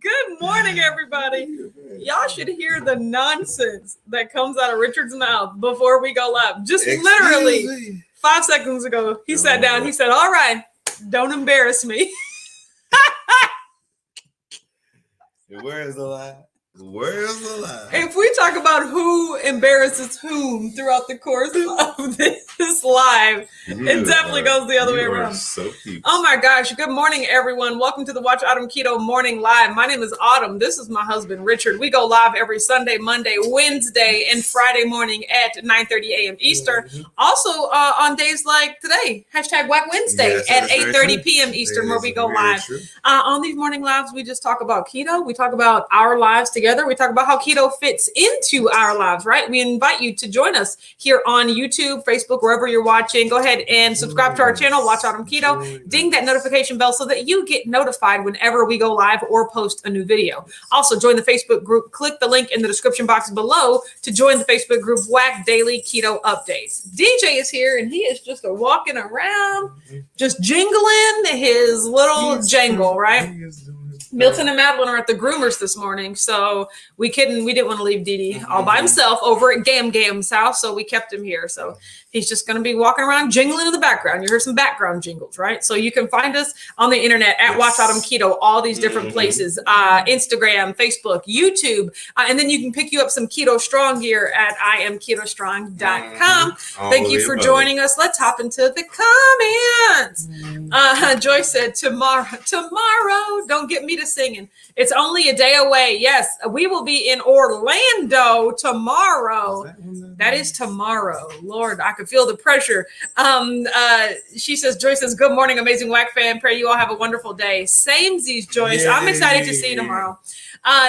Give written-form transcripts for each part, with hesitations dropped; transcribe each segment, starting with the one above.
Good morning, everybody. Y'all should hear the nonsense that comes out of Richard's mouth before we go live. Just literally 5 seconds ago, he sat down. He said, all right, don't embarrass me. Where's the lie? Where's the lie? If we talk about who embarrasses whom throughout the course of this live, it definitely goes the other way around. So cute. Oh my gosh. Good morning, everyone. Welcome to the Watch Autumn Keto Morning Live. My name is Autumn. This is my husband, Richard. We go live every Sunday, Monday, Wednesday, and Friday morning at 9:30 a.m. Eastern. Mm-hmm. Also on days like today, hashtag Whack Wednesday at 8:30 p.m. Eastern, where we go live. On these morning lives, we just talk about keto. We talk about our lives together. We talk about how keto fits into our lives, right? We invite you to join us here on YouTube, Facebook, wherever you're watching. Go ahead and subscribe to our channel, Watch Autumn Keto. Ding that notification bell so that you get notified whenever we go live or post a new video. Also, join the Facebook group. Click the link in the description box below to join the Facebook group, Whack Daily Keto Updates. DJ is here, and he is just walking around, just jingling his little jangle, right? Milton and Madeline are at the groomers this morning, so we didn't want to leave Didi all by himself over at Gam Gam's house, so we kept him here. So he's just going to be walking around jingling in the background. You heard some background jingles, right? So you can find us on the internet at Watch Autumn Keto, all these different places, Instagram, Facebook, YouTube, and then you can pick you up some Keto Strong gear at IamKetoStrong.com. Thank you for joining us. Let's hop into the comments. Joyce said, tomorrow, don't get me to singing. It's only a day away. Yes, we will be in Orlando tomorrow. That is tomorrow. Lord, I could feel the pressure. She says, Joyce says, good morning, amazing Whack fan. Pray you all have a wonderful day. Samesies, Joyce. Yay. I'm excited to see you tomorrow.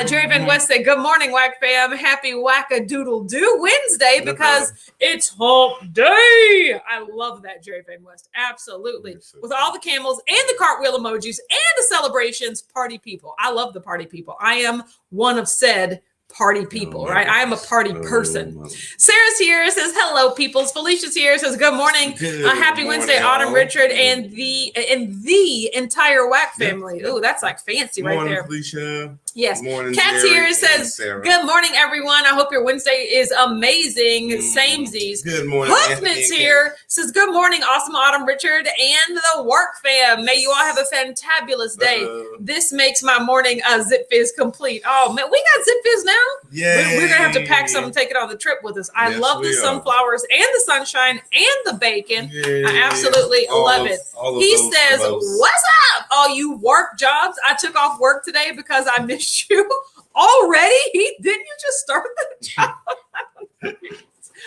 Jerry Van West said, good morning, Whack fam. Happy Whack-a-doodle-doo Wednesday because it's hump day. I love that, Jerry Van West. Absolutely. With all the camels and the cartwheel emojis and the celebrations, party people. I love the party people. I am one of said party people, right? I am a party person. Sarah's here, says hello, peoples. Felicia's here, says good morning. Happy Wednesday, Autumn, Richard, and the entire Whack family. Ooh, that's like fancy right there. Felicia. Yes. Morning, Kat's Jerry, here, says good morning, everyone. I hope your Wednesday is amazing. Samesies. Good morning. Huffman's here, says good morning, awesome Autumn, Richard, and the work fam. May you all have a fantabulous day. This makes my morning Zip Fizz complete. Oh man, we got Zip Fizz now. Yeah, we're gonna have to pack some and take it on the trip with us. I love the sunflowers and the sunshine and the bacon. I absolutely love it. He says, what's up, all you work jobs? I took off work today because I missed you already. Didn't you just start the job?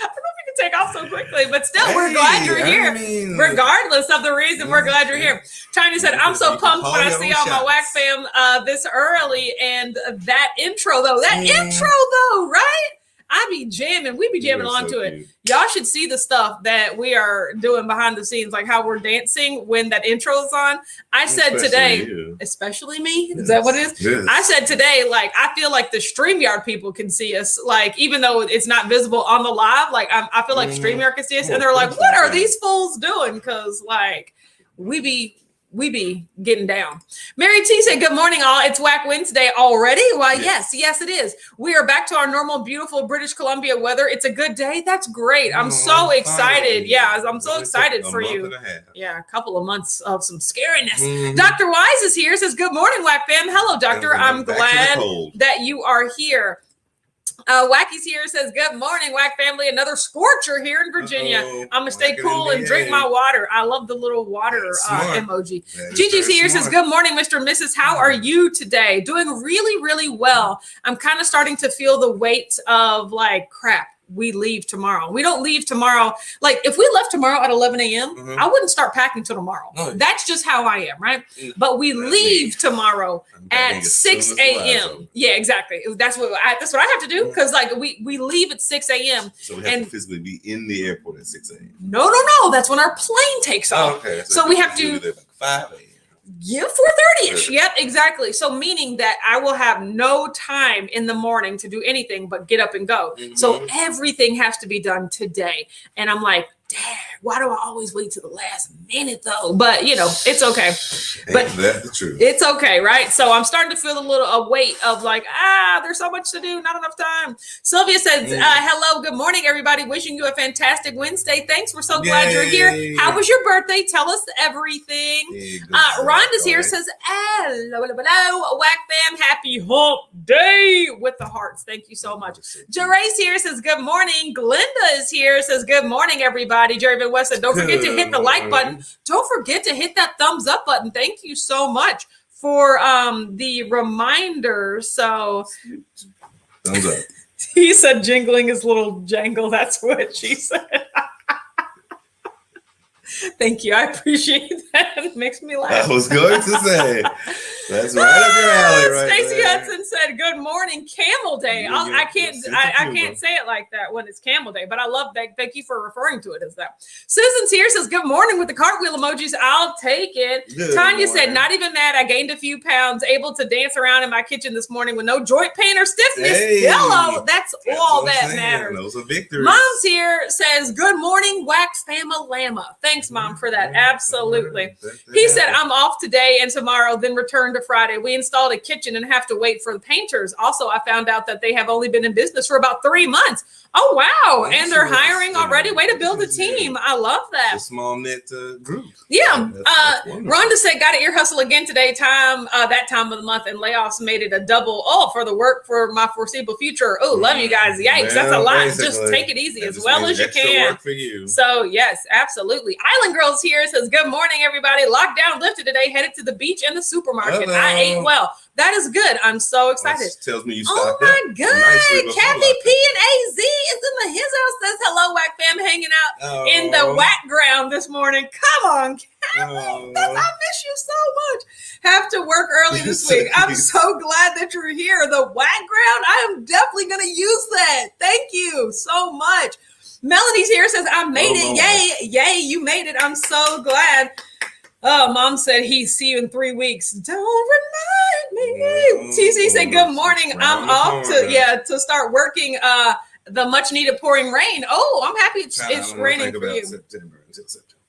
I don't know if you can take off so quickly, but still, we're glad you're here. Regardless of the reason, we're glad you're here. China said, I'm so pumped when I see all my Whack fam this early. And that intro, though, right? I be jamming. We be jamming along to it. Y'all should see the stuff that we are doing behind the scenes, like how we're dancing when that intro is on. I said today, especially me. Is that what it is? Yes. I said today, like, I feel like the StreamYard people can see us, like, even though it's not visible on the live, like, I feel like StreamYard can see us. And they're like, what are these fools doing? Because, like, we be getting down. Mary T said, good morning, all. It's Whack Wednesday already. Why, yes, it is. We are back to our normal, beautiful British Columbia weather. It's a good day. That's great. I'm so excited. Yeah, I'm so excited for you. Yeah, a couple of months of some scariness. Dr. Wise is here, says, good morning, Whack fam. Hello, doctor. I'm glad that you are here. Wacky's here, says, good morning, Whack family. Another scorcher here in Virginia. I'm gonna stay cool and drink my water. I love the little water emoji. Gigi's here, says, good morning, Mr. and Mrs. How are you today? Doing really, really well. I'm kind of starting to feel the weight of like crap. We leave tomorrow. We don't leave tomorrow. Like if we left tomorrow at 11 a.m., I wouldn't start packing till tomorrow. That's just how I am, right? But we leave tomorrow at 6 a.m. Yeah, exactly. That's what I have to do because like we leave at 6 a.m. So we have to physically be in the airport at 6 a.m. No. That's when our plane takes off. Okay. So we have to. Like 5 a.m. Yeah, 4:30ish. Yep, exactly. So meaning that I will have no time in the morning to do anything but get up and go. So everything has to be done today. And I'm like, dang, why do I always wait to the last minute though? But it's okay. But that's the truth. It's okay, right? So I'm starting to feel a weight of like, there's so much to do, not enough time. Sylvia says, hello, good morning, everybody. Wishing you a fantastic Wednesday. Thanks. We're so glad you're here. How was your birthday? Tell us everything. Rhonda's here, says, hello, Whack fam, happy hump day with the hearts. Thank you so much. Jeray's here, says, good morning. Glenda is here, says, good morning, everybody. Jerry Van West said, don't forget to hit the like button. Don't forget to hit that thumbs up button. Thank you so much for the reminder. So thumbs up. He said jingling his little jangle. That's what she said. Thank you. I appreciate that. It makes me laugh. I was going to say, that's right up your alley, right? Stacey Hudson said, good morning, Camel Day. I can't say it like that when it's Camel Day, but I love that. Thank you for referring to it as that. Susan's here, says, good morning with the cartwheel emojis. I'll take it. Good Tanya morning. Said, not even mad. I gained a few pounds, able to dance around in my kitchen this morning with no joint pain or stiffness. Hello. That's all that matters. Those are victories. Mom's here, says, good morning, Wax Fama Llama. Thanks, Mom, for that. Absolutely. He said, I'm off today and tomorrow, then return to Friday. We installed a kitchen and have to wait for the painters. Also, I found out that they have only been in business for about 3 months. Oh, wow. And they're hiring already. Way to build a team. I love that. A small knit group. Yeah. Rhonda said, got to ear hustle again today. That time of the month, and layoffs made it a double for the work for my foreseeable future. Oh, love you guys. Yikes. That's a lot. Just take it easy as well as you can. Work for you. So, yes, absolutely. Island Girls here says, good morning, everybody. Lockdown lifted today. Headed to the beach and the supermarket. Hello. I ate well. That is good. I'm so excited. That tells me you stocked up. Oh, my God. Kathy P and AZ is in his house. Says, hello, Whack fam, hanging out in the Whack ground this morning. Come on, Kathy. I miss you so much. Have to work early this week. I'm so glad that you're here. The Whack ground, I am definitely going to use that. Thank you so much. Melody's here, says, I made it. Yay, you made it. I'm so glad. Oh, Mom said see you in 3 weeks. Don't remind me. TC said, good morning. I'm off to start working the much needed pouring rain. Oh, I'm happy it's raining for you. September.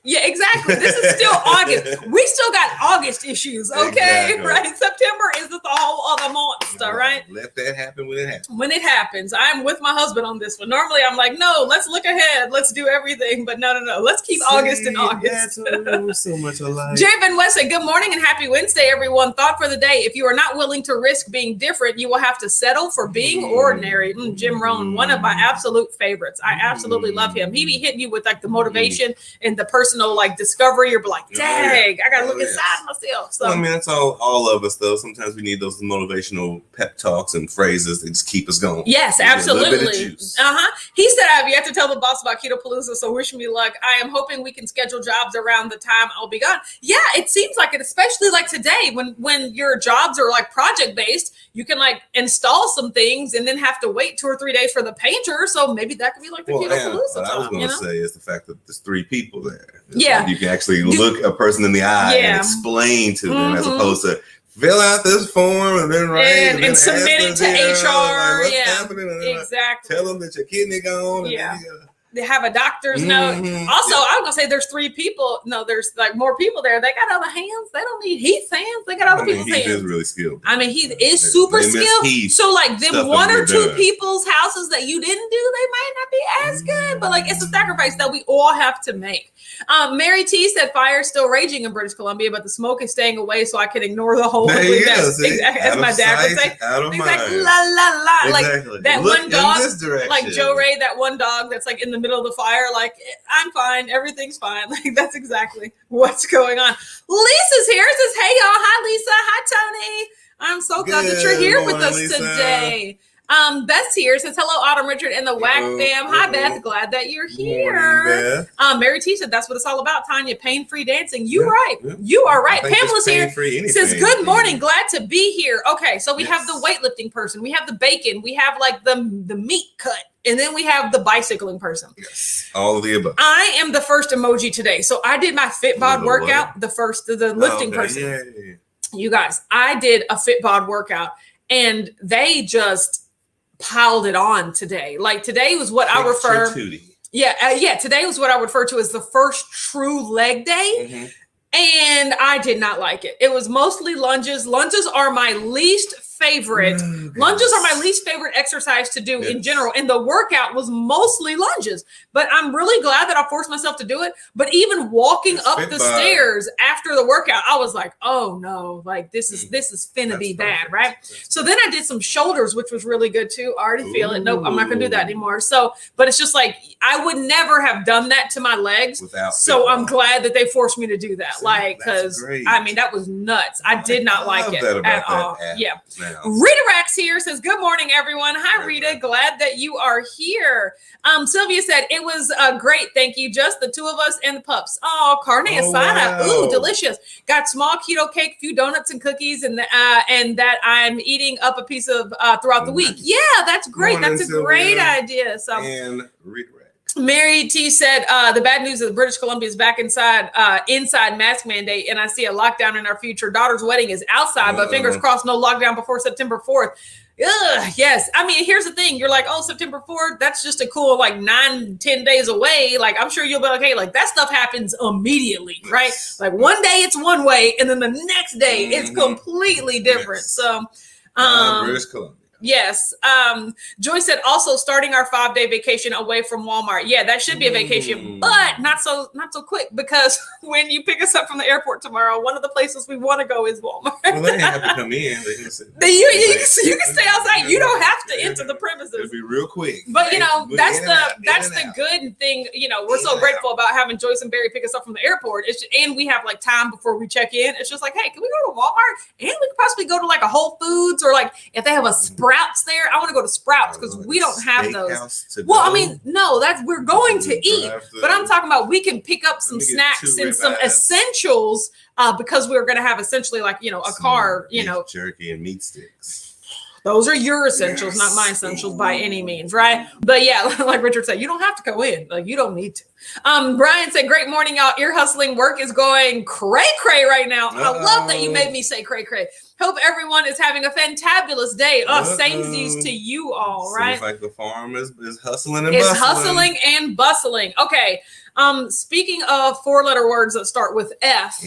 Yeah, exactly. This is still August. We still got August issues, okay? Exactly. Right? September is the whole other monster, right? Let that happen when it happens. When it happens. I'm with my husband on this one. Normally, I'm like, no, let's look ahead. Let's do everything. But no. Let's keep August in August. We're so much alike. Javen West said, good morning and happy Wednesday, everyone. Thought for the day. If you are not willing to risk being different, you will have to settle for being ordinary. Jim Rohn, one of my absolute favorites. I absolutely love him. He be hitting you with like the motivation and the personal like discovery. You're like, dang, I gotta look inside myself. So I mean, that's all of us though. Sometimes we need those motivational pep talks and phrases that just keep us going. Yes, absolutely. He said, I have yet to tell the boss about Keto Palooza, so wish me luck. I am hoping we can schedule jobs around the time I'll be gone. Yeah, it seems like it, especially like today when your jobs are like project based, you can like install some things and then have to wait 2 or 3 days for the painter. So maybe that could be like the Keto Palooza time. What I was going to say is the fact that there's 3 people there. Yeah. You can actually look a person in the eye and explain to them as opposed to fill out this form and then write and submit it to HR. Like, happening? Exactly. Tell them that your kidney gone. Yeah. They have a doctor's note. Also, I'm gonna say there's 3 people. No, there's like more people there. They got other hands. They don't need Heath's hands. They got other people's hands. Heath is really skilled. I mean, he is super skilled. So like them 1 or 2 people's houses that you didn't do, they might not be as good. But like it's a sacrifice that we all have to make. Mary T said fire is still raging in British Columbia, but the smoke is staying away, so I can ignore the whole ugly mess. Exactly, as my dad would say. Exactly. La la la. Exactly. Like that one dog, like Joe Ray, that one dog that's like in the middle of the fire, like I'm fine, everything's fine. Like that's exactly what's going on. Lisa's here. Says, hey y'all, hi Lisa, hi Tony. I'm so glad that you're here with us today. Beth's here. Says hello, Autumn, Richard, and the Whack fam. Hi Beth, glad that you're here. Mary T said that's what it's all about. Tanya, pain-free dancing. You right. You are right. Pamela's here. Says good morning, glad to be here. Okay, so we have the weightlifting person, we have the bacon, we have like the meat cut. And then we have the bicycling person. Yes, all of the above. I am the first emoji today. So I did my FitBod workout, the lifting person. Yay. You guys, I did a FitBod workout and they just piled it on today. Like today was what I refer. Yeah. Today was what I would refer to as the first true leg day. Mm-hmm. And I did not like it. It was mostly lunges. Lunges are my least favorite. Lunges are my least favorite exercise to do in general. And the workout was mostly lunges. But I'm really glad that I forced myself to do it. But even walking up the stairs after the workout, I was like, oh no, like this is finna be bad, right? So then I did some shoulders, which was really good too. I already feel it. Nope, I'm not gonna do that anymore. So, but it's just like I would never have done that to my legs. So I'm glad that they forced me to do that. Like, because I mean, that was nuts. I did not like it at all. Yeah. Rita Rax here says, good morning, everyone. Hi, Rita. Glad that you are here. Sylvia said, it was great. Thank you. Just the two of us and the pups. Oh, carne asada. Wow. Ooh, delicious. Got small keto cake, few donuts and cookies, and that I'm eating up a piece of throughout the week. Yeah, that's great. That's a great idea. So, and Rita Rax. Mary T said, the bad news is British Columbia is back inside mask mandate, and I see a lockdown in our future. Daughter's wedding is outside, but fingers crossed, no lockdown before September 4th. Ugh, yes. I mean, here's the thing. You're like, oh, September 4th, that's just a cool, like 9-10 days away. Like, I'm sure you'll be like, hey, like that stuff happens immediately, right? Like one day it's one way, and then the next day it's completely different. So, British Columbia. Yes. Joy said also starting our 5-day vacation away from Walmart. Yeah, that should be a vacation, but not so quick, because when you pick us up from the airport tomorrow, one of the places we want to go is Walmart. Well, they have to come in. You can stay outside. You don't have to enter the premises. It'll be real quick. But that's the good thing. We're so grateful about having Joyce and Barry pick us up from the airport. And we have like time before we check in. It's just like, hey, can we go to Walmart? And we could possibly go to like a Whole Foods, or like if they have a Sprouts there, I want to go to Sprouts because we don't have those. Well, I mean, no, we're going to eat, but I'm talking about we can pick up some snacks and some essentials because we're going to have essentially like, a car, jerky and meat sticks. Those are your essentials, not my essentials by any means, right? But yeah, like Richard said, you don't have to go in. Like, you don't need to. Brian said, great morning, y'all. Ear hustling work is going cray-cray right now. I love that you made me say cray-cray. Hope everyone is having a fantabulous day. Samesies to you all, right? Seems like the farm is hustling and bustling. It's hustling and bustling. Okay. Speaking of 4-letter words that start with F,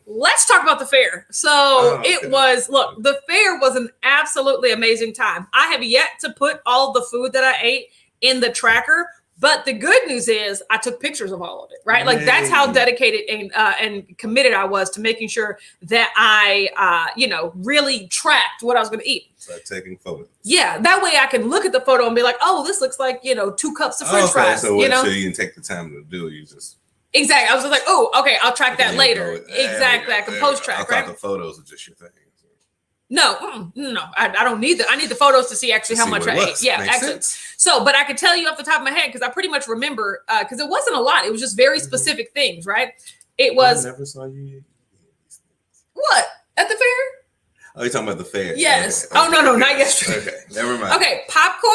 let's talk about the fair. So the fair was an absolutely amazing time. I have yet to put all the food that I ate in the tracker, but the good news is I took pictures of all of it, right? Like that's how dedicated and committed I was to making sure that I, really tracked what I was going to eat. So taking photos. Yeah, that way I can look at the photo and be like, oh, this looks like 2 cups of French fries. So you didn't take the time to do it. You just exactly. I was just like, oh, okay, I'll track that later. Exactly, I can post track. I thought the photos are just your thing. No, I don't need I need the photos to see actually how much I ate. Yeah, actually. So, but I could tell you off the top of my head because I pretty much remember because it wasn't a lot. It was just very specific things, right? It was. I never saw you eat these things. What at the fair? Oh, you're talking about the fair? Yes. Okay. Oh no, not yesterday. Okay, never mind. Okay, popcorn,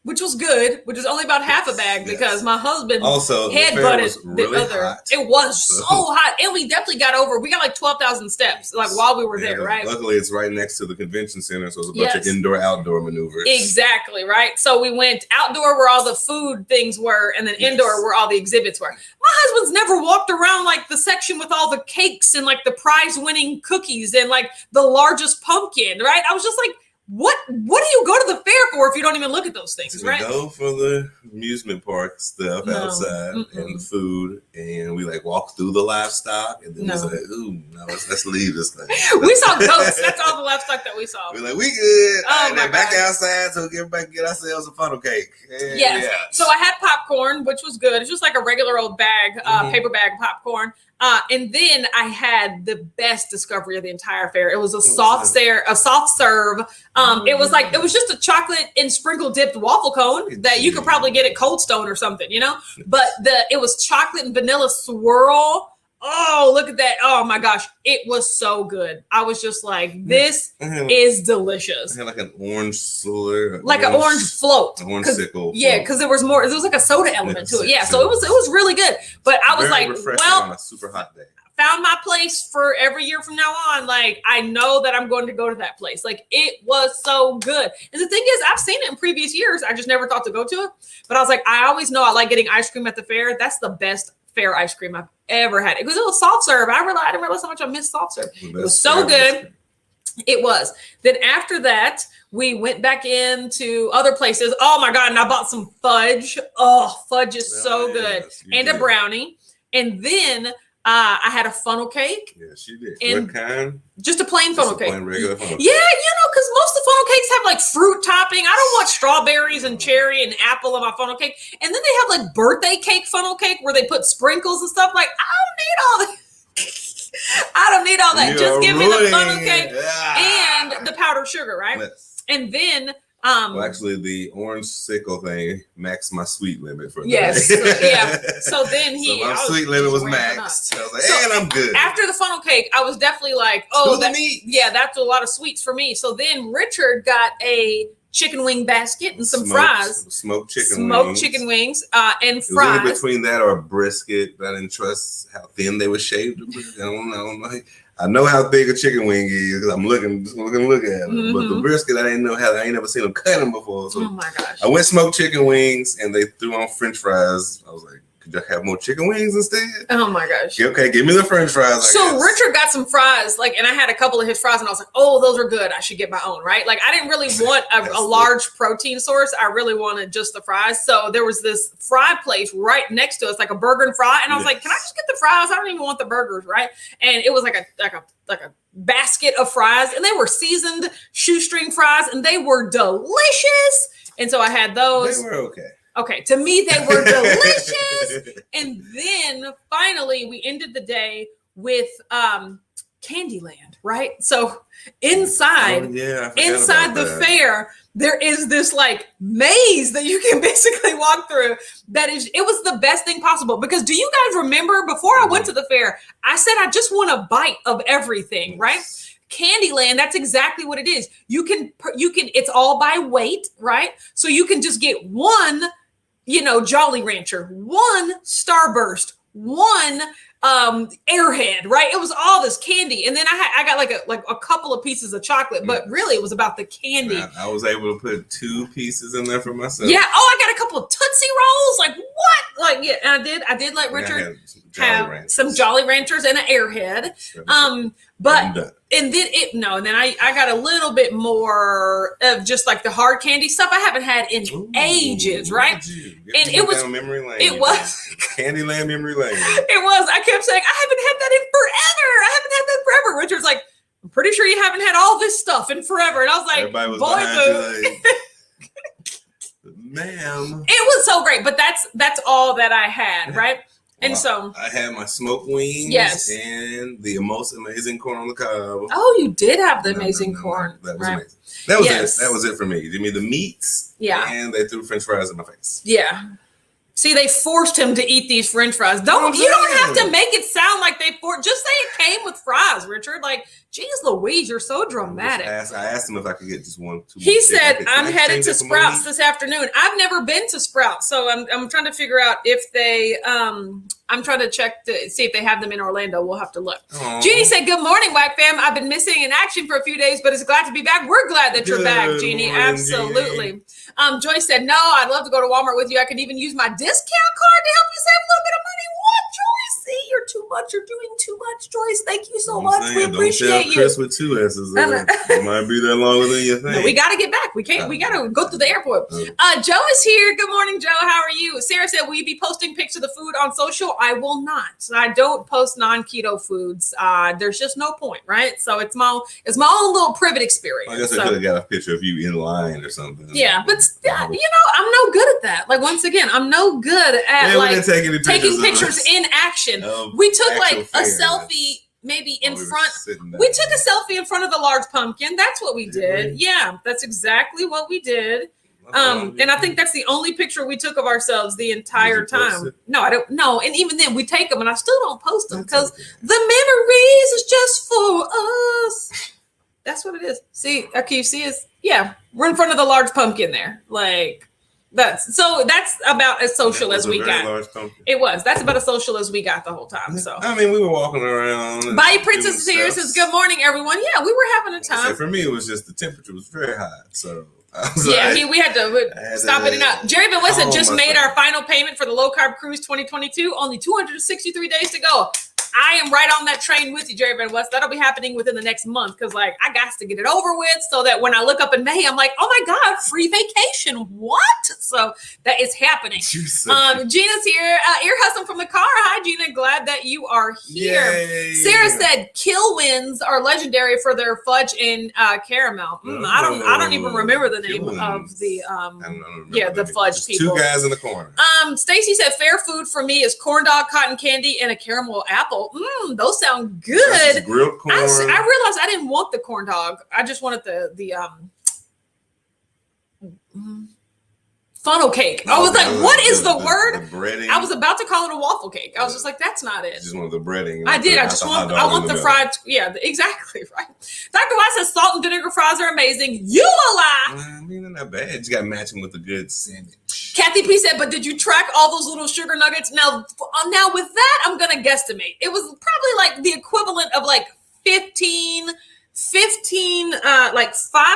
which was good, which is only about half a bag because my husband also head-butted the other. Hot. It was so hot, and we definitely got like 12,000 steps like while we were there, right? Luckily, it's right next to the convention center, so it's a bunch of indoor-outdoor maneuvers. Exactly, right? So we went outdoor where all the food things were, and then indoor where all the exhibits were. My husband's never walked around like the section with all the cakes and like the prize-winning cookies and like the largest pumpkin, right? I was just like, what do you go to the fair for if you don't even look at those things, right? We go for the amusement park stuff outside and the food, and we like walk through the livestock, and then we say, "Ooh, no, let's leave this thing." We saw goats. That's all the livestock that we saw. We're like, we good. Oh, and then back outside, so we get ourselves a funnel cake. Yes. So I had popcorn, which was good. It's just like a regular old bag, paper bag of popcorn. And then I had the best discovery of the entire fair. It was a soft serve. It was just a chocolate and sprinkle dipped waffle cone that you could probably get at Cold Stone or something, but it was chocolate and vanilla swirl. Oh, look at that. Oh my gosh. It was so good. I was just like, this is delicious. It had like an orange slur. Like an orange float. Orange sickle. Yeah, because there was like a soda element to it. Yeah, so it was really good. But I was like, well, on a super hot day. found my place for every year from now on. Like, I know that I'm going to go to that place. Like, it was so good. And the thing is, I've seen it in previous years. I just never thought to go to it. But I was like, I always know I like getting ice cream at the fair. That's the best fair ice cream I've ever had. It was soft serve. I didn't realize how much I missed soft serve. It was so good. It was. Then after that, we went back into other places. Oh my God. And I bought some fudge. Oh, fudge is so good. And a brownie. And then I had a funnel cake. Yes, you did. What kind? Just a plain funnel cake. Plain regular funnel cake. Yeah, because most of the funnel cakes have like fruit topping. I don't want strawberries and cherry and apple in my funnel cake. And then they have like birthday cake funnel cake where they put sprinkles and stuff. Like, I don't need all that. I don't need all that. Just give me the funnel cake and the powdered sugar, right? Yes. And then well, actually, the orange sickle thing maxed my sweet limit for the yes, day. yeah. So then my sweet limit was maxed. So I was like, and I'm good. After the funnel cake, I was definitely like, oh, that's a lot of sweets for me. So then Richard got a chicken wing basket and some fries. Smoked chicken wings and fries. It was in between that or a brisket. I didn't trust how thin they were shaved. I don't know. I know how big a chicken wing is because I'm looking at it. Mm-hmm. But the brisket, I ain't never seen them cut them before. So oh my gosh. I went smoked chicken wings and they threw on French fries. I was like, could you have more chicken wings instead? Oh my gosh. Okay, give me the French fries. So Richard got some fries, and I had a couple of his fries, and I was like, oh, those are good. I should get my own, right? Like, I didn't really want a large protein source. I really wanted just the fries. So there was this fry place right next to us, like a burger and fry. And I was like, can I just get the fries? I don't even want the burgers, right? And it was like a basket of fries, and they were seasoned shoestring fries, and they were delicious. And so I had those. They were okay. Okay, to me, they were delicious. And then finally, we ended the day with Candyland, right? So inside the fair, there is this like maze that you can basically walk through. It was the best thing possible. Because do you guys remember before I went to the fair, I said I just want a bite of everything, right? Candyland, that's exactly what it is. You can, it's all by weight, right? So you can just get one, Jolly Rancher, one Starburst, one Airhead, right? It was all this candy, and then I got like a couple of pieces of chocolate, but really it was about the candy. I was able to put 2 pieces in there for myself. Yeah. Oh, I got a couple of Tootsie Rolls. Like what? Like yeah, and I did let Richard have some Jolly Ranchers and an Airhead. But and then I got a little bit more of just like the hard candy stuff I haven't had in ages, right? And it was memory lane. It was Candyland memory lane. It was. I kept saying I haven't had that in forever. I haven't had that forever. Richard's like, I'm pretty sure you haven't had all this stuff in forever. And I was like, everybody was behind you like, ma'am. It was so great, but that's all that I had, right? And so I had my smoked wings, and the most amazing corn on the cob. Oh, you did have the amazing corn. That was amazing. That was it. That was it for me. Give me the meats, and they threw French fries in my face. Yeah. See, they forced him to eat these French fries. You don't have to make it sound like they forced. Just say it came with fries, Richard. Like, geez, Louise, you're so dramatic. I asked him if I could get just 1, 2. He said, "I'm headed to Sprouts this afternoon." I've never been to Sprouts, so I'm trying to figure out if they. I'm trying to check to see if they have them in Orlando. We'll have to look. Aww. Jeannie said, "Good morning, Whack Fam. I've been missing in action for a few days, but it's glad to be back." We're glad that you're back, Jeannie. Morning, absolutely. Jeannie. Joyce said, "No, I'd love to go to Walmart with you. I could even use my discount card to help you save a little bit of money." What, Joyce? See, you're too much. You're doing too much, Joyce. Thank you so much. We appreciate you. Chris with 2 S's. It might be that longer than you think. No, we got to get back. We can't. We got to go through the airport. Joe is here. Good morning, Joe. How are you? Sarah said, "Will you be posting pics of the food on social?" I will not. I don't post non-keto foods. There's just no point, right? So it's my own little private experience. I guess I could have got a picture of you in line or something. Yeah, but I'm no good at that. Like once again, I'm no good at taking pictures in action. We took like a selfie. Maybe in front. We took a selfie in front of the large pumpkin. That's what we did. Yeah, that's exactly what we did. And I think that's the only picture we took of ourselves the entire time. No, I don't know. And even then we take them and I still don't post them because the memories is just for us. That's what it is. See, can you see us? Yeah, we're in front of the large pumpkin there. Like, That's about as social as we got. It was. That's about as social as we got the whole time. So I mean, we were walking around. Bayou Princess is here. Says good morning, everyone. Yeah, we were having a time. For me, it was just the temperature was very hot. So we had to stop it out. Jerry Van West had just made our final payment for the low carb cruise 2022. Only 263 days to go. I am right on that train with you, Jerry Van West. That'll be happening within the next month because, I got to get it over with so that when I look up in May, I'm like, oh my God, free vacation. What? So that is happening. Gina's here. Ear hustling from the car. Hi, Gina. Glad that you are here. Yay. Sarah said Kill Wins are legendary for their fudge and caramel. I don't even remember the name of the the fudge people. Two guys in the corner. Stacy said fair food for me is corn dog, cotton candy, and a caramel apple. Those sound good. Grilled corn. I realized I didn't want the corn dog. I just wanted the funnel cake. I was like, what is the word? The breading. I was about to call it a waffle cake. I was just like, that's not it. You just want the breading. I did. I want the fried. Yeah, exactly. Right. Dr. White says salt and vinegar fries are amazing. You a lie. I mean, they're not bad. You got to match them with a good sandwich. Kathy P said, but did you track all those little sugar nuggets? Now with that, I'm going to guesstimate. It was probably the equivalent of 15, 5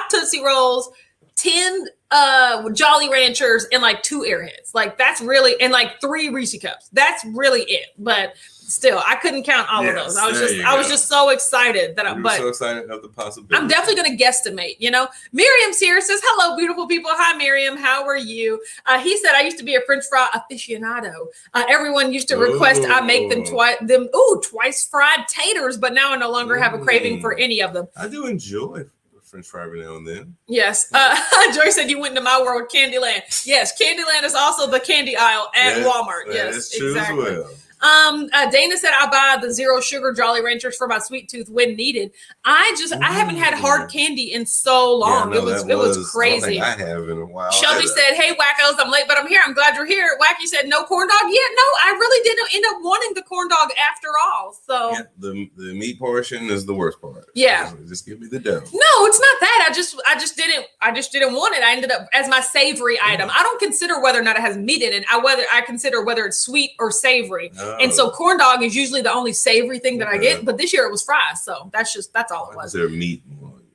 Tootsie Rolls, 10 Jolly Ranchers, and 2 Airheads. That's really, and 3 Reese Cups. That's really it. But still, I couldn't count all of those. I was just so excited that I'm so excited of the possibility. I'm definitely going to guesstimate, Miriam's here, says, hello, beautiful people. Hi, Miriam. How are you? He said, I used to be a French fry aficionado. Everyone used to request I make them twice fried taters, but now I no longer have a craving for any of them. I do enjoy French fry every now and then. Yes. Joy said you went into my world, Candyland. Yes, Candyland is also the candy aisle at Walmart. Yes, that's true exactly. As well. Dana said I buy the 0 sugar Jolly Ranchers for my sweet tooth when needed. I haven't had hard candy in so long. It was crazy. I have in a while. Shelby said, hey wackos, I'm late, but I'm here. I'm glad you're here. Wacky said no corn dog yet. No, I really didn't end up wanting the corn dog after all. So the meat portion is the worst part. Yeah. So just give me the dough. No, it's not that. I just didn't want it. I ended up as my savory item. I don't consider whether or not it has meat in it. I consider whether it's sweet or savory. And so corn dog is usually the only savory thing that I get, but this year it was fries, so that's all it was. Is there meat?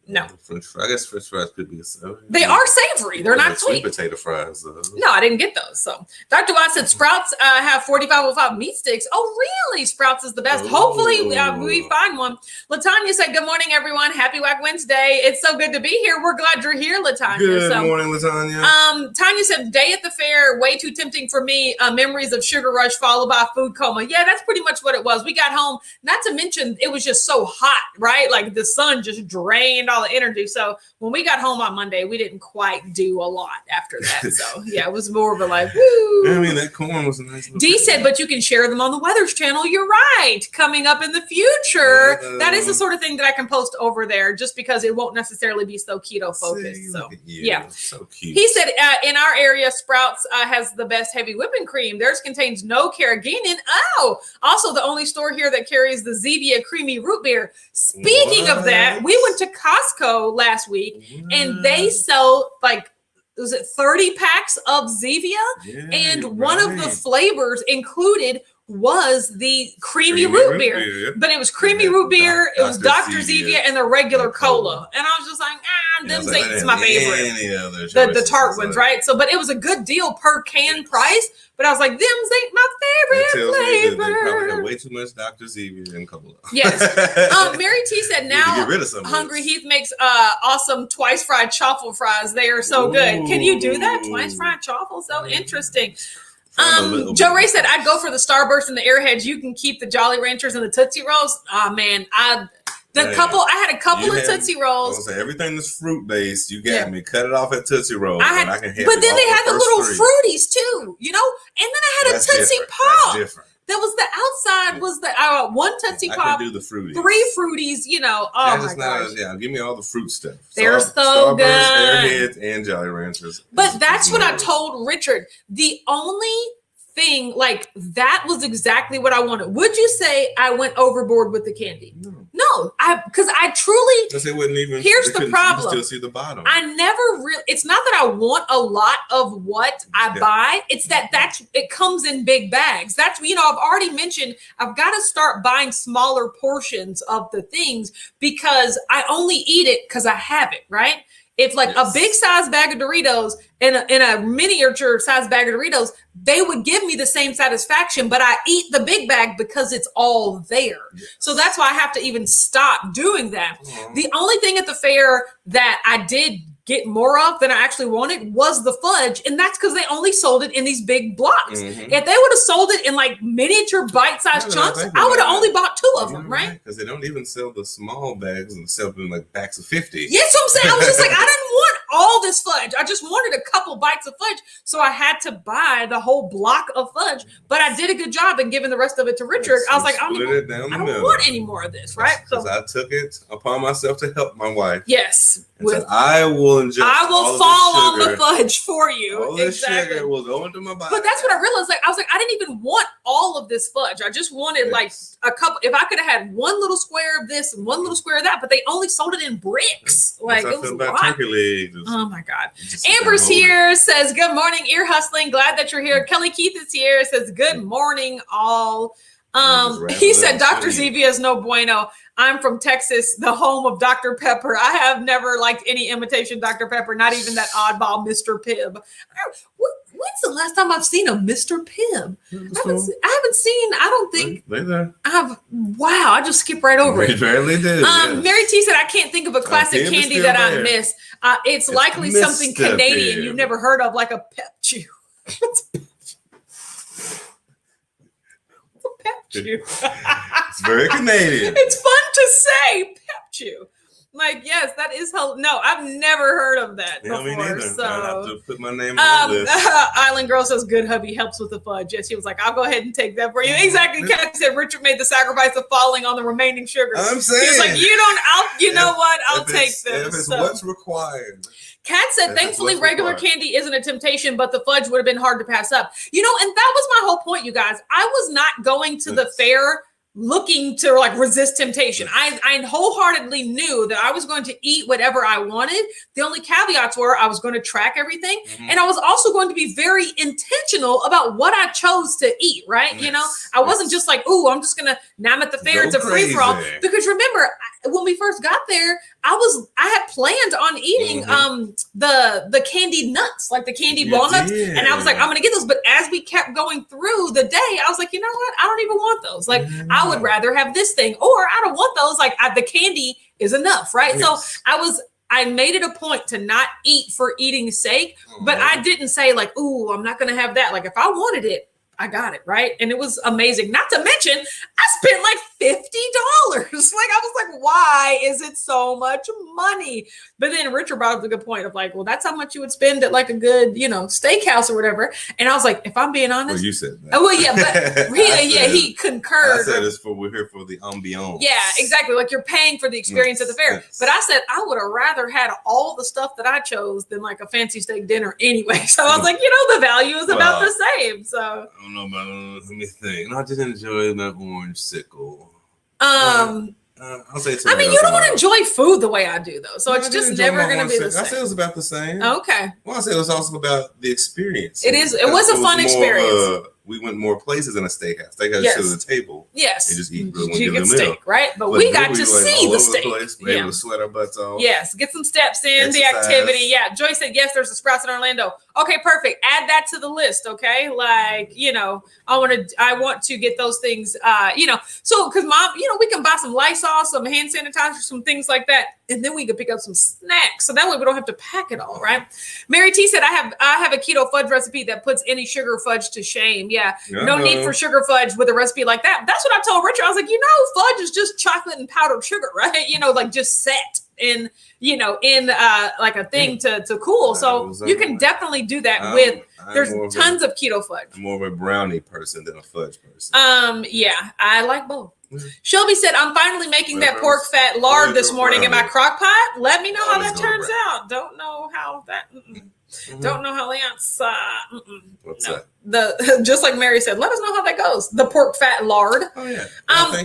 No. I guess French fries could be savory. They are savory. They're not sweet. Sweet potato fries, though. No, I didn't get those. So Dr. Watt said Sprouts have 4505 meat sticks. Oh, really? Sprouts is the best. Hopefully we find one. Latanya said, good morning, everyone. Happy Whack Wednesday. It's so good to be here. We're glad you're here, Latanya. Good morning, Latanya. Tanya said, day at the fair, way too tempting for me. Memories of sugar rush followed by food coma. Yeah, that's pretty much what it was. We got home, not to mention it was just so hot, right? The sun just drained all the energy. So when we got home on Monday, we didn't quite do a lot after that. So yeah, it was more of a woo. I mean, that corn was a nice little D said, but you can share them on the Weathers channel. You're right. Coming up in the future. That is the sort of thing that I can post over there just because it won't necessarily be so keto focused. So yeah. So cute. He said, in our area, Sprouts has the best heavy whipping cream. Theirs contains no carrageenan. Oh, also the only store here that carries the Zevia creamy root beer. Speaking of that, we went to Costco last week and they sell was it 30 packs of Zevia? And one of the flavors included was the creamy root beer. But it was creamy root beer, it was Dr. Zevia, and the regular cola. And I was just like, them ain't my favorite. The tart ones, right? So, but it was a good deal per can price. But I was like, them's ain't my favorite flavor. They probably have way too much Dr. Zevia and cola. Yes. Mary T said now Hungry Heath makes awesome twice fried chaffle fries. They are so good. Can you do that? Twice fried chaffle? So interesting. Joe Ray said, I'd go for the Starburst and the Airheads. You can keep the Jolly Ranchers and the Tootsie Rolls. Oh, man. I had a couple of Tootsie Rolls. Everything that's fruit based, you got me. Cut it off at Tootsie Rolls. But then they had the little fruities too, and then I had a Tootsie Pop. That's different. That was the outside was the one Tootsie Pop. I can do the fruities. 3 fruities, Oh my gosh. Give me all the fruit stuff. They're so good. Airheads and Jolly Ranchers. But that's what I told Richard. The only thing, like that was exactly what I wanted. Would you say I went overboard with the candy? No, because I truly. Because it wouldn't even. Here's the problem. You still see the bottom. I never really. It's not that I want a lot of what I buy. It's that it comes in big bags. That's I've already mentioned. I've got to start buying smaller portions of the things because I only eat it because I have it, right? If like a big size bag of Doritos and a miniature size bag of Doritos, they would give me the same satisfaction, but I eat the big bag because it's all there. So that's why I have to even stop doing that. The only thing at the fair that I did get more of than I actually wanted was the fudge. And that's because they only sold it in these big blocks. If they would have sold it in like miniature bite-sized chunks, I would have only bought 2 of them, right? Because they don't even sell the small bags and sell them in like packs of 50. Yes, what I'm saying. I was just like, I didn't want all this fudge. I just wanted a couple bites of fudge. So I had to buy the whole block of fudge. But I did a good job in giving the rest of it to Richard. I was like, I don't want any more of this, right? Because I took it upon myself to help my wife. Yes. And said, I will fall on the fudge for you. All this sugar will go into my body. But that's what I realized. Like, I was like, I didn't even want all of this fudge. I just wanted like a couple. If I could have had one little square of this and one little square of that, but they only sold it in bricks. Like, it was a lot. Turkey legs. Oh my God. Amber's here, says, good morning, ear hustling. Glad that you're here. Kelly Keith is here, says, good morning, all. He said, Dr. Zevia is no bueno. I'm from Texas, the home of Dr. Pepper. I have never liked any imitation Dr. Pepper, not even that oddball Mr. Pibb. When's the last time I've seen a Mr. Pibb? I haven't seen, I don't think. Wow, I just skipped right over it. Barely did. Mary T said, I can't think of a classic candy that I miss. It's likely something Canadian you've never heard of, like a Pep Chew. Pep Chew. It's very Canadian. It's fun to say, Pep Chew. Like, yes, that is no, I've never heard of that before. Me neither. So I have to put my name on the list. Island Girl says, good hubby helps with the fudge. Yes, she was like, I'll go ahead and take that for you. Exactly. Kathy said Richard made the sacrifice of falling on the remaining sugar. I'm saying. He was like, I'll take this. If it's what's required. Kat said, thankfully, regular candy isn't a temptation, but the fudge would have been hard to pass up. And that was my whole point, you guys. I was not going to the fair looking to like resist temptation. I wholeheartedly knew that I was going to eat whatever I wanted. The only caveats were I was going to track everything. And I was also going to be very intentional about what I chose to eat, right? Yes. I wasn't just like, ooh, I'm just going to, now I'm at the fair, it's a free for all. Because remember, when we first got there, I had planned on eating the candied nuts, like the candied walnuts. And I was like, I'm going to get those. But as we kept going through the day, I was like, you know what? I don't even want those. Like, I would rather have this thing, or I don't want those. Like, the candy is enough, right? Yes. So I made it a point to not eat for eating's sake, but I didn't say like, ooh, I'm not going to have that. Like, if I wanted it, I got it, right? And it was amazing. Not to mention, I spent like $50. Like, I was like, why is it so much money? But then Richard brought up a good point of like, well, that's how much you would spend at like a good, steakhouse or whatever. And I was like, if I'm being honest. Well, you said that. Well, yeah, but he concurred. I said we're here for the ambiance. Yeah, exactly. Like, you're paying for the experience at the fair. Yes. But I said I would have rather had all the stuff that I chose than like a fancy steak dinner anyway. So I was like, the value is about the same. So I don't know about let me think. I just enjoy my orange sickle. I'll say you don't enjoy food the way I do, though. So it's just never going to be the same. I said it was about the same. Okay. Well, I said it was also about the experience. It was a fun experience. We went more places in a steakhouse. Steakhouse to the table. Yes. And just eat you get steak, right? But we got to see the steak. We're able to sweat our butts off. Yes. Get some steps in, the activity. Yeah. Joy said, yes, there's a Sprouts in Orlando. Okay, perfect. Add that to the list. Okay. Like, I want to get those things, so because Mom, we can buy some Lysol, some hand sanitizer, some things like that. And then we could pick up some snacks. So that way we don't have to pack it all, right? Mary T said, I have a keto fudge recipe that puts any sugar fudge to shame. Yeah. No need for sugar fudge with a recipe like that. That's what I told Richard. I was like, fudge is just chocolate and powdered sugar, right? Like just set in, in like a thing to cool. So you can definitely do that there's tons of keto fudge. I'm more of a brownie person than a fudge person. Yeah, I like both. Shelby said, I'm finally making that pork fat lard this morning in my crock pot. Let me know how that turns out. Don't know how that. Don't know how that's What's no. that? Just like Mary said, let us know how that goes. The pork fat lard. Oh yeah.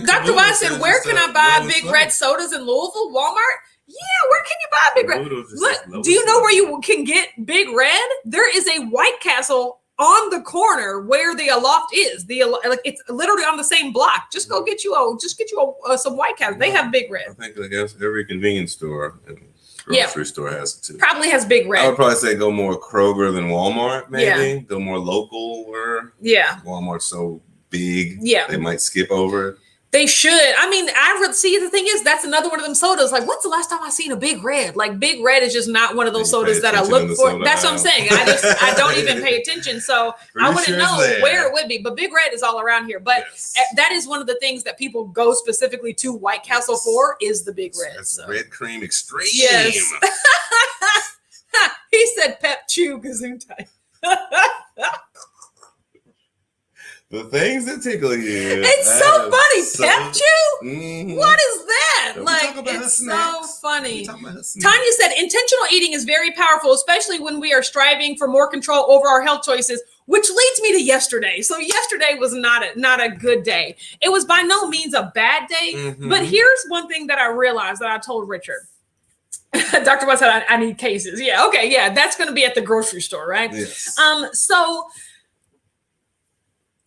Dr. Wise said, where can I buy Big Red sodas in Louisville? Walmart? Yeah, where can you buy Big Red? Look, do you know where you can get Big Red? There is a White Castle on the corner where the Aloft is. It's literally on the same block. Just go get you some White Castle. They have Big Red. I guess every convenience store and grocery store has it too. Probably has Big Red. I would probably say go more Kroger than Walmart, maybe. Go more local where Walmart's so big. Yeah. They might skip over it. They should. I mean, see, the thing is, that's another one of them sodas. Like, when's the last time I seen a Big Red? Like, Big Red is just not one of those sodas that I look for. That's what I'm saying. I don't even pay attention. So I wouldn't know where it would be. But Big Red is all around here. But that is one of the things that people go specifically to White Castle for is the Big Red. That's Red Cream Extreme. Yes. He said Pep Chew Gesundheit. The things that tickle you. It's so funny. Pep Chew? Mm-hmm. What is that? It's so funny. Tanya said, intentional eating is very powerful, especially when we are striving for more control over our health choices, which leads me to yesterday. So yesterday was not a good day. It was by no means a bad day. But here's one thing that I realized that I told Richard. Dr. West said, I need cases. Yeah, okay, yeah. That's going to be at the grocery store, right? Yes. So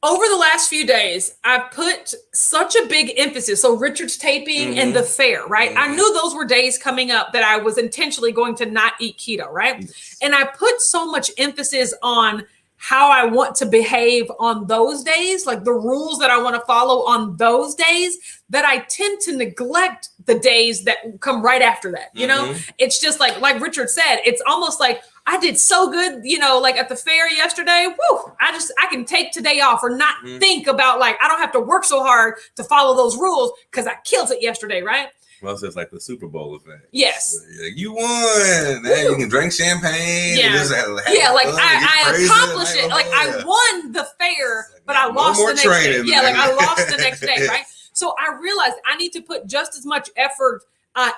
over the last few days, I've put such a big emphasis. So Richard's taping and the fair, right? I knew those were days coming up that I was intentionally going to not eat keto, right? Yes. And I put so much emphasis on how I want to behave on those days, like the rules that I want to follow on those days, that I tend to neglect the days that come right after that. You know, it's just like Richard said, it's almost like I did so good, like at the fair yesterday. Woo! I can take today off or not think about I don't have to work so hard to follow those rules because I killed it yesterday, right? Well, it's like the Super Bowl effect. Yes. You won. Now you can drink champagne. Yeah. I accomplished it. I won the fair, but I lost the next day. Yeah, I lost the next day, right? So I realized I need to put just as much effort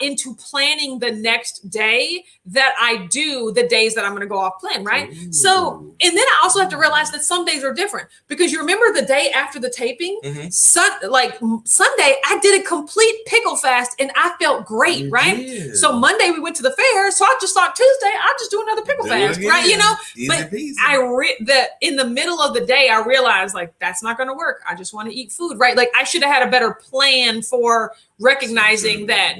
into planning the next day that I do the days that I'm going to go off plan, right? Ooh. So, and then I also have to realize that some days are different because you remember the day after the taping, Sunday, I did a complete pickle fast and I felt great, right? Did. So Monday we went to the fair, so I just thought Tuesday I'll just do another pickle fast, right? Easy but peasy. In the middle of the day I realized that's not going to work. I just want to eat food, right? I should have had a better plan for recognizing that,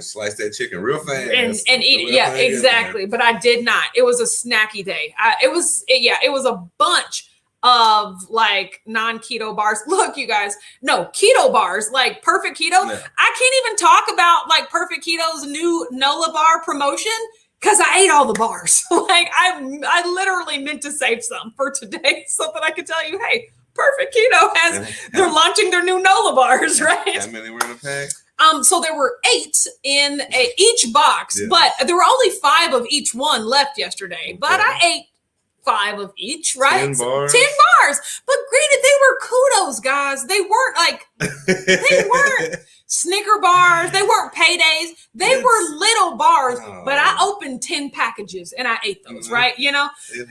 slice that chicken real fast and eat it. Yeah, exactly. But I did not. It was a snacky day. It was a bunch of non-keto bars. Look, you guys, no keto bars, Perfect Keto. No. I can't even talk about Perfect Keto's new NOLA bar promotion because I ate all the bars. I literally meant to save some for today so that I could tell you, hey, Perfect Keto they're launching their new NOLA bars, right? How many were in a pack? So there were 8 in each box, but there were only 5 of each one left yesterday. But I ate 5 of each, right? 10 bars. 10 bars. But granted, they were kudos, guys. They weren't Snicker bars. They weren't paydays. They were little bars, but I opened 10 packages and I ate those, right?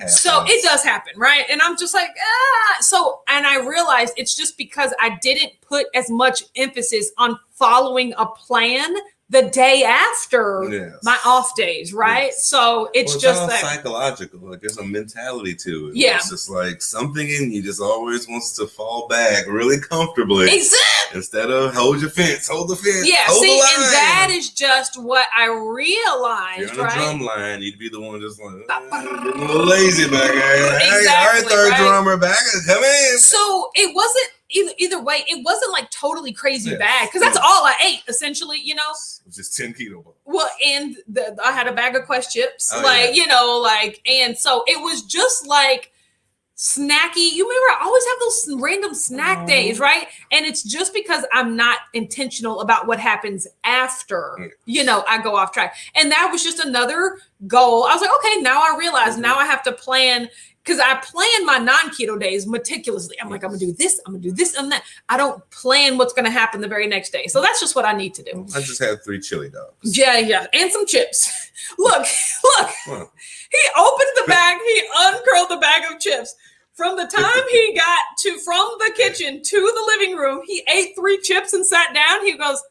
So it does happen, right? And I'm just and I realized it's just because I didn't put as much emphasis on following a plan the day after my off days, right? Yes. So it's just all psychological. There's a mentality to it. Yeah. It's just something in you just always wants to fall back really comfortably. Exactly. Instead of hold the fence. Yeah, hold the line. And that is just what I realized, you're on a drum line, you'd be the one just getting a little lazy back there. Exactly, all right, third drummer back, come in. So it wasn't either way, it wasn't totally crazy bad because that's all I ate essentially, It was just 10 keto bars. Well, and I had a bag of Quest chips, and so it was just snacky. You remember I always have those random snack days, right? And it's just because I'm not intentional about what happens after, I go off track. And that was just another goal. I was like, okay, now I realize now I have to plan. Because I plan my non-keto days meticulously. I'm I'm going to do this, I'm going to do this and that. I don't plan what's going to happen the very next day. So that's just what I need to do. I just had 3 chili dogs. Yeah. And some chips. Look. Well, He opened the bag. He uncurled the bag of chips. From the time he got from the kitchen to the living room, he ate 3 chips and sat down. He goes,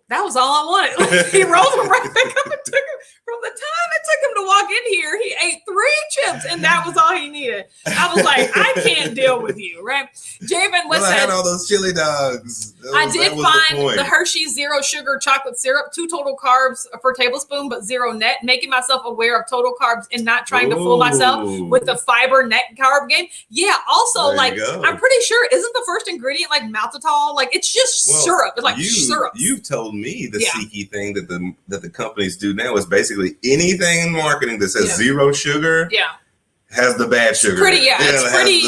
that was all I wanted. He rolled them right back up and took them. From the time it took him to walk in here, he ate 3 chips, and that was all he needed. I was like, I can't deal with you, right? Javen West I said, had all those chili dogs. I did find the Hershey's zero sugar chocolate syrup, 2 total carbs per tablespoon, but 0 net, making myself aware of total carbs and not trying to fool myself with the fiber net carb game. Yeah, also, like, I'm pretty sure, isn't the first ingredient like maltitol? Like, it's just syrup. It's like syrup. You've told me the Seeky thing that the companies do now is basically anything in marketing that says 0 sugar has the bad sugar. It's pretty.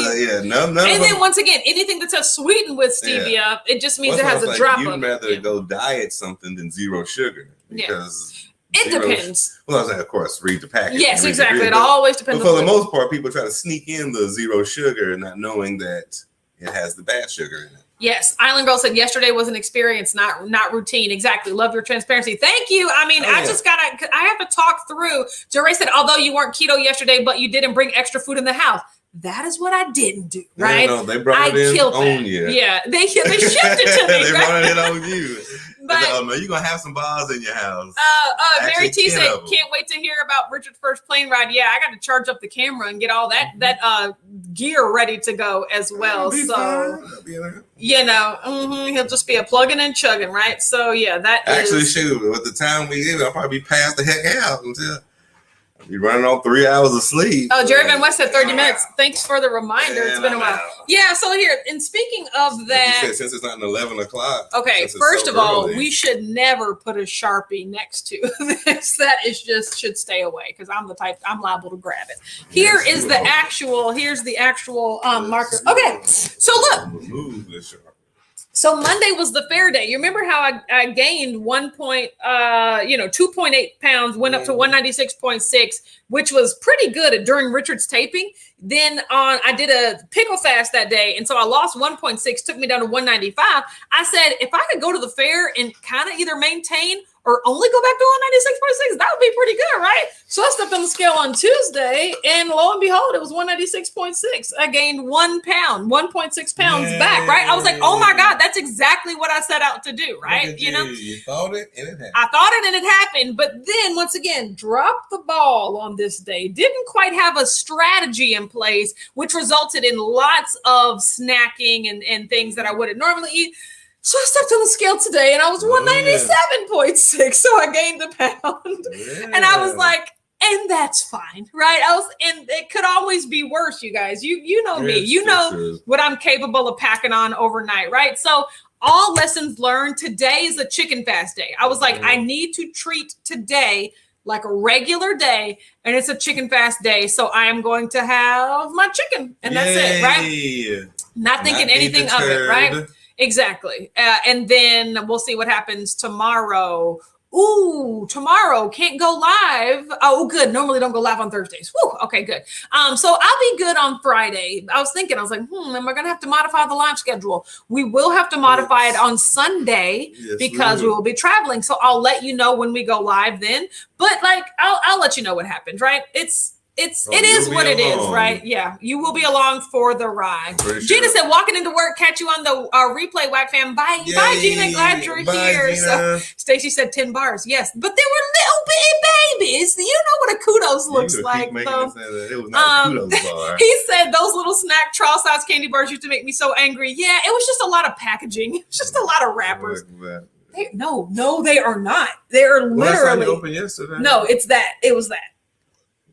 None and then once again, anything that says sweetened with stevia, it just means it has a drop of it. You'd rather go diet something than 0 sugar because it depends. Well, I was like, of course, read the package. Yes, exactly. It always depends. But for the most part, people try to sneak in the 0 sugar, not knowing that it has the bad sugar in it. Yes, Island Girl said yesterday was an experience, not routine. Exactly. Love your transparency. Thank you. I mean, I have to talk through. Jerry said, although you weren't keto yesterday, but you didn't bring extra food in the house. That is what I didn't do, right? No, they brought it in on you. Yeah, they shipped it to me. They brought it in on you. But oh no, you're gonna have some bars in your house. Mary T said, can't wait to hear about Richard's first plane ride. Yeah, I got to charge up the camera and get all that gear ready to go as well. So he'll just be a plugging and chugging, right? So yeah, that actually shoot. With the time we give, I'll probably be passed the heck out until you're running on 3 hours of sleep. Oh, Jerry Van West said 30 minutes. Thanks for the reminder. It's been a while. Yeah, so here, and speaking of that. You said since it's not 11 o'clock. Okay, first of all, we should never put a Sharpie next to this. That is just should stay away because I'm the type, I'm liable to grab it. Here's the actual marker. Okay, so look. Remove the Sharpie. So Monday was the fair day. You remember how I gained 2.8 pounds, went up to 196.6, which was pretty good during Richard's taping. Then I did a pickle fast that day. And so I lost 1.6, took me down to 195. I said, if I could go to the fair and kind of either maintain or only go back to 196.6, that would be pretty good, right? So I stepped on the scale on Tuesday, and lo and behold, it was 196.6. I gained 1 pound, 1.6 pounds back, right? I was like, oh my God, that's exactly what I set out to do, right? You thought it and it happened. I thought it and it happened, but then once again, dropped the ball on this day. Didn't quite have a strategy in place, which resulted in lots of snacking and things that I wouldn't normally eat. So I stepped on the scale today and I was 197.6. So I gained a pound. And I was like, and that's fine, right? And it could always be worse, you guys. You know me. You know what I'm capable of packing on overnight, right? So all lessons learned. Today is a chicken fast day. I was like, I need to treat today like a regular day, and it's a chicken fast day. So I am going to have my chicken, and that's it, right? Not thinking anything of it, right? Exactly. And then we'll see what happens tomorrow. Ooh, tomorrow can't go live. Oh, good. Normally don't go live on Thursdays. Woo, okay, good. So I'll be good on Friday. I was like, am I going to have to modify the live schedule? We will have to modify it on Sunday because we will be traveling. So I'll let you know when we go live then. But like, I'll let you know what happens, right? It is what it is, right? Yeah, you will be along for the ride. Gina said, walking into work, catch you on the replay, Whack Fam. Bye, Gina. Glad you're here. Gina. So Stacy said 10 bars. Yes, but they were little bitty babies. You know what a kudos looks like. It was not a kudos bar. He said those little snack trial size candy bars used to make me so angry. Yeah, it was just a lot of packaging. It was just a lot of wrappers. No, they are not. They are literally open yesterday. No, it was that.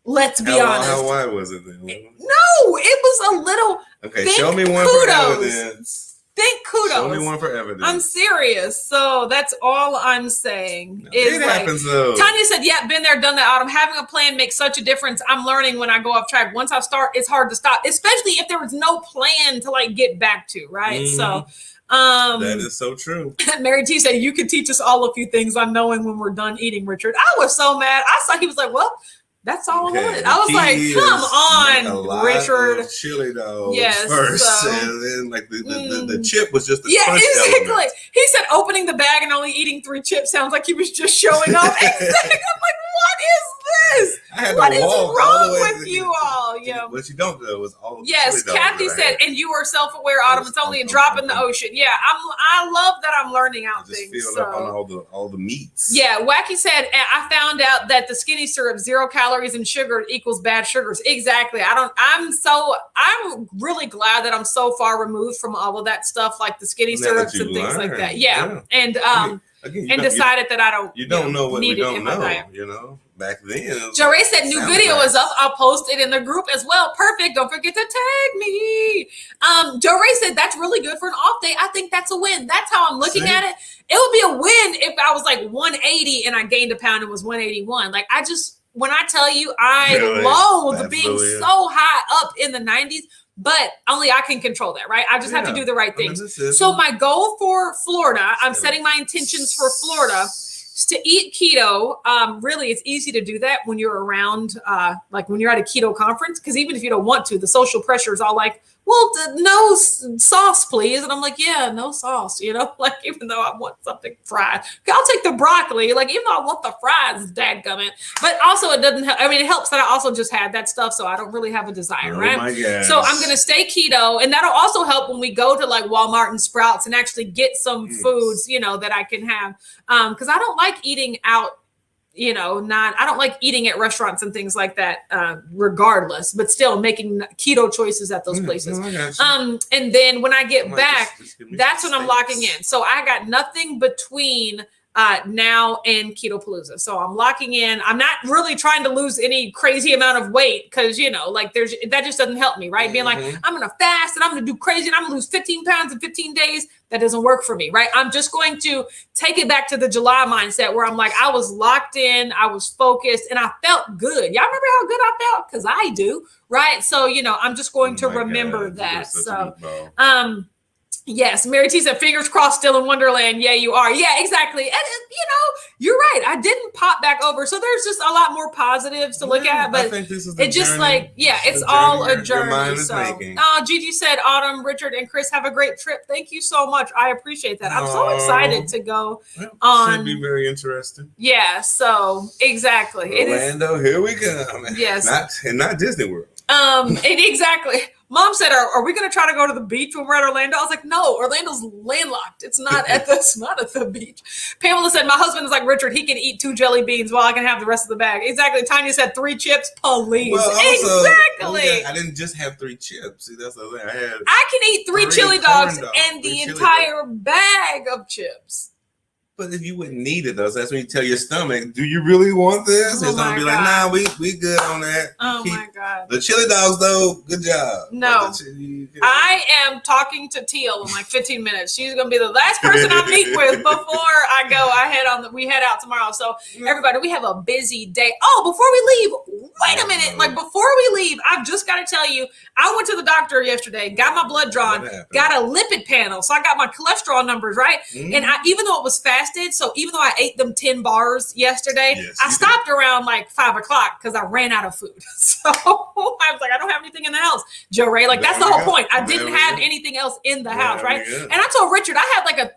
Let's be honest. How wide was it then? No, it was a little. Okay, show me one for evidence. Think kudos. Show me one for evidence. I'm serious. So that's all I'm saying. It happens though. Tanya said, yeah, been there, done that, Autumn. Having a plan makes such a difference. I'm learning when I go off track. Once I start, it's hard to stop, especially if there was no plan to like get back to, right? Mm-hmm. So that is so true. Mary T said, you could teach us all a few things on knowing when we're done eating, Richard. I was so mad. I saw he was like, well, that's all I wanted. I was like, come on, Richard. Chili dogs first. And then like the chip was just the crunch exactly. element. He said opening the bag and only eating 3 chips sounds like he was just showing off. Exactly. I'm like, what is this? I I had what to is walk wrong all the way with you all? Yeah. What you don't know is all. Yes, Kathy said, and you are self-aware, Autumn. It's only a drop in the ocean. Yeah, I love that I'm learning out things. Just filled up on all the meats. Yeah, Wacky said, I found out that the skinny syrup, 0 calories and sugar equals bad sugars. Exactly. I'm really glad that I'm so far removed from all of that stuff, like the skinny syrups and things like that. Yeah. And Again, decided that I don't. You don't know what we don't know. You know, back then. Joray said new video is up. I'll post it in the group as well. Perfect. Don't forget to tag me. Joray said that's really good for an off day. I think that's a win. That's how I'm looking at it. It would be a win if I was like 180 and I gained a pound and was 181. Like when I tell you, I loathe being so high up in the 90s. But only I can control that, right? I just have to do the right things. So my goal for Florida, I'm setting my intentions for Florida is to eat keto. Really, it's easy to do that when you're around, like when you're at a keto conference, because even if you don't want to, the social pressure is all like, well, no sauce, please. And I'm like, yeah, no sauce, like even though I want something fried. Okay, I'll take the broccoli, like even though I want the fries, dadgummit. But also it doesn't help. I mean, it helps that I also just had that stuff, so I don't really have a desire, right? My gosh. So I'm going to stay keto, and that'll also help when we go to like Walmart and Sprouts and actually get some foods, that I can have. Because I don't like eating out. I don't like eating at restaurants and things like that, regardless, but still making keto choices at those places. And then when I get back, that's when I'm locking in. So I got nothing between now and Keto Palooza. So I'm locking in. I'm not really trying to lose any crazy amount of weight because, that just doesn't help me, right? Being like, I'm going to fast and I'm going to do crazy and I'm going to lose 15 pounds in 15 days. That doesn't work for me, right? I'm just going to take it back to the July mindset where I'm like, I was locked in, I was focused, and I felt good. Y'all remember how good I felt? Because I do, right? So, I'm just going to remember that. So, yes, Mary T said, fingers crossed, still in Wonderland. Yeah, you are. Yeah, exactly. And, you're right. I didn't pop back over. So there's just a lot more positives to look at. But I think this is the journey. It's all a journey. So, Gigi said, Autumn, Richard, and Chris have a great trip. Thank you so much. I appreciate that. I'm so excited to go on. Should be very interesting. Yeah, so exactly. Orlando, here we go. Yes. Not Disney World. And exactly. Mom said, are we going to try to go to the beach when we're at Orlando? I was like, no, Orlando's landlocked. It's not at the beach. Pamela said, my husband is like Richard. He can eat 2 jelly beans while I can have the rest of the bag. Exactly. Tanya said 3 chips, please. Well, also, exactly. I didn't just have 3 chips. See, that's the thing. I can eat 3 chili dogs and the entire bag of chips. But if you wouldn't need it though, so that's when you tell your stomach, do you really want this? It's gonna be like, nah, we good on that. Oh my God. The chili dogs though, good job. No. I am talking to Teal in like 15 minutes. She's gonna be the last person I meet with before I go. We head out tomorrow. So everybody, we have a busy day. Oh, before we leave, wait a minute. Like before we leave, I've just got to tell you, I went to the doctor yesterday, got my blood drawn, got a lipid panel. So I got my cholesterol numbers, right? And even though it was fasted, so even though I ate them 10 bars yesterday, I stopped around like 5 o'clock because I ran out of food. So I was like, I don't have anything in the house. Joe Ray, like that's the whole point. I didn't have anything else in the house, right? And I told Richard, I had like an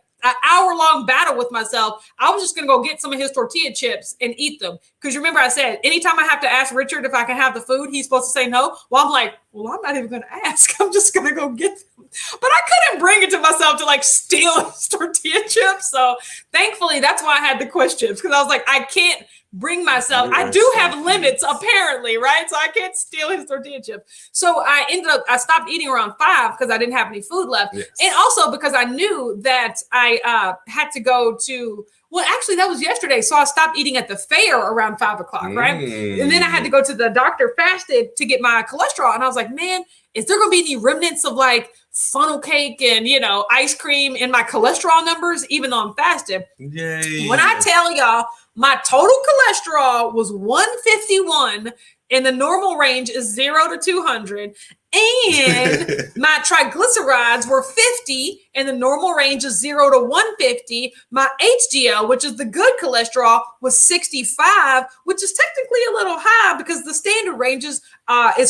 hour-long battle with myself. I was just going to go get some of his tortilla chips and eat them. Because remember I said, anytime I have to ask Richard if I can have the food, he's supposed to say no. Well, I'm like, well, I'm not even going to ask. I'm just going to go get them. But I couldn't bring it to myself to like steal his tortilla chips. So thankfully, that's why I had the quiz chips. Because I was like, I can't bring myself. I do have limits apparently, right? So I can't steal his tortilla chips. So I stopped eating around 5 because I didn't have any food left. Yes. And also because I knew that I had to go to, well, actually that was yesterday. So I stopped eating at the fair around 5 o'clock, right? And then I had to go to the doctor fasted to get my cholesterol. And I was like, man, is there going to be any remnants of like funnel cake and, ice cream in my cholesterol numbers, even though I'm fasted? Yay. When I tell y'all, my total cholesterol was 151 and the normal range is 0 to 200. And my triglycerides were 50 and the normal range is 0 to 150. My HDL, which is the good cholesterol, was 65, which is technically a little high because the standard range is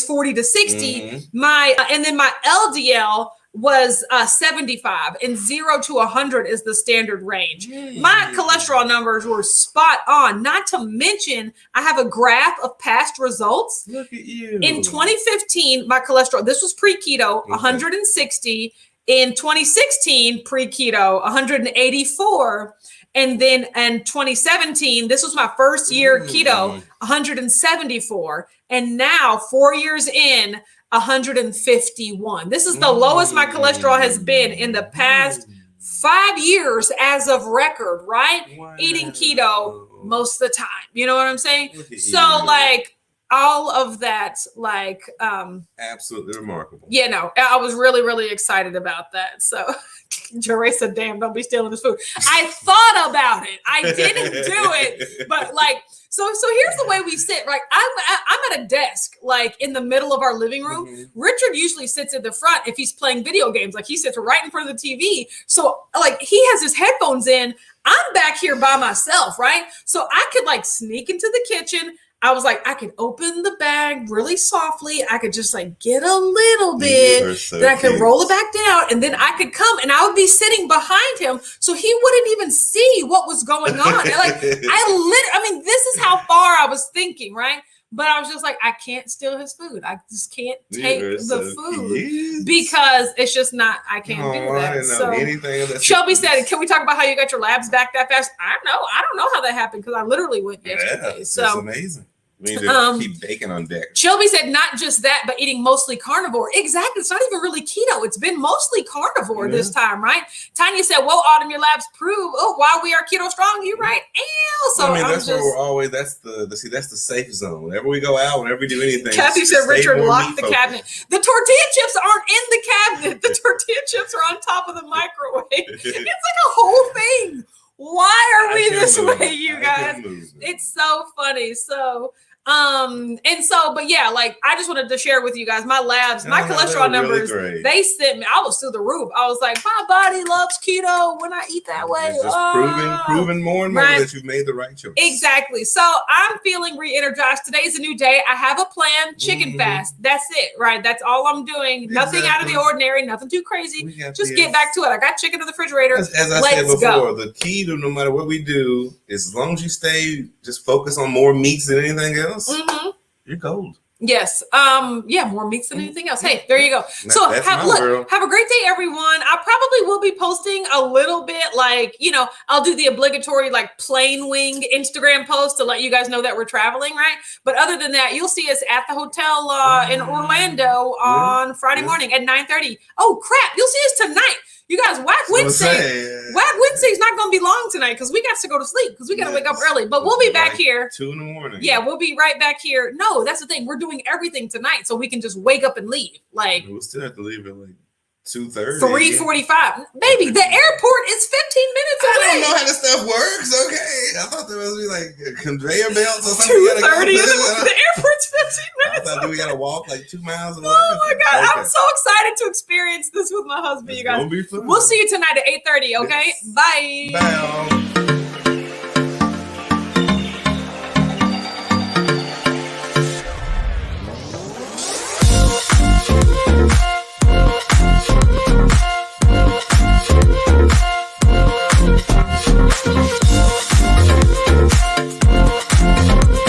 40 to 60. And then my LDL was 75, and 0 to 100 is the standard range. My cholesterol numbers were spot on. Not to mention, I have a graph of past results. Look at you. In 2015, my cholesterol, this was pre-keto, 160. In 2016, pre-keto, 184. And then in 2017, this was my first year keto, 174. And now, 4 years in, 151. This is the lowest my cholesterol has been in the past 5 years as of record, right? Wow. Eating keto most of the time. You know what I'm saying? So like all of that, like absolutely remarkable. You know, I was really, really excited about that. So Jerry said, damn, don't be stealing his food. I thought about it. I didn't do it, but like, so here's the way we sit, right? I'm at a desk, like in the middle of our living room. Mm-hmm. Richard usually sits in the front if he's playing video games. Like he sits right in front of the TV. So like he has his headphones in. I'm back here by myself, right? So I could like sneak into the kitchen. I was like, I could open the bag really softly. I could just like get a little bit, then I could roll it back down, and then I could come and I would be sitting behind him, so he wouldn't even see what was going on. Like I mean, this is how far I was thinking, right? But I was just like, I can't steal his food. I just can't take the food because it's just not. I can't do that. I didn't know anything of that. Shelby said, "Can we talk about how you got your labs back that fast?" I don't know how that happened because I literally went yesterday. Yeah, so that's amazing. We need to keep baking on deck. Shelby said not just that, but eating mostly carnivore. Exactly. It's not even really keto. It's been mostly carnivore this time, right? Tanya said, well, Autumn, your labs prove, why we are keto strong. You're right. Ew. So I mean, that's where we're always, that's the safe zone. Whenever we go out, whenever we do anything. Kathy said, Richard, lock the cabinet. The tortilla chips aren't in the cabinet. The tortilla chips are on top of the microwave. It's like a whole thing. Why are we this way, you guys? It's so funny. So, but yeah, like I just wanted to share with you guys my labs, my cholesterol numbers. Really they sent me. I was through the roof. I was like, my body loves keto when I eat that way. Just proving more and more that you've made the right choice. Exactly. So I'm feeling re-energized. Today's a new day. I have a plan. Chicken fast. That's it. Right. That's all I'm doing. Nothing out of the ordinary. Nothing too crazy. Just get back to it. I got chicken in the refrigerator. As I said before, the key to no matter what we do is as long as you stay just focus on more meats than anything else. You're gold. Yes. More meats than anything else. Hey, there you go. So have a great day, everyone. I probably will be posting a little bit like, I'll do the obligatory like plain wing Instagram post to let you guys know that we're traveling, right? But other than that, you'll see us at the hotel in Orlando on Friday morning at 9:30. Oh crap, you'll see us tonight. You guys, Whack Wednesday is not going to be long tonight because we got to go to sleep because we got to wake up early. But we'll be back here 2 a.m. Yeah, we'll be right back here. No, that's the thing. We're doing everything tonight so we can just wake up and leave. Like we'll still have to leave at like 2:30. 3:45. Baby, the airport is 15 minutes away. I don't know how this stuff works. Okay, I thought there must be like conveyor belts or something. 2:30. The airport's 15 minutes. I thought we gotta walk like 2 miles away. Oh my god, okay. I'm so excited to experience this with my husband. You guys, we'll see you tonight at 8:30. Okay, bye. Bye.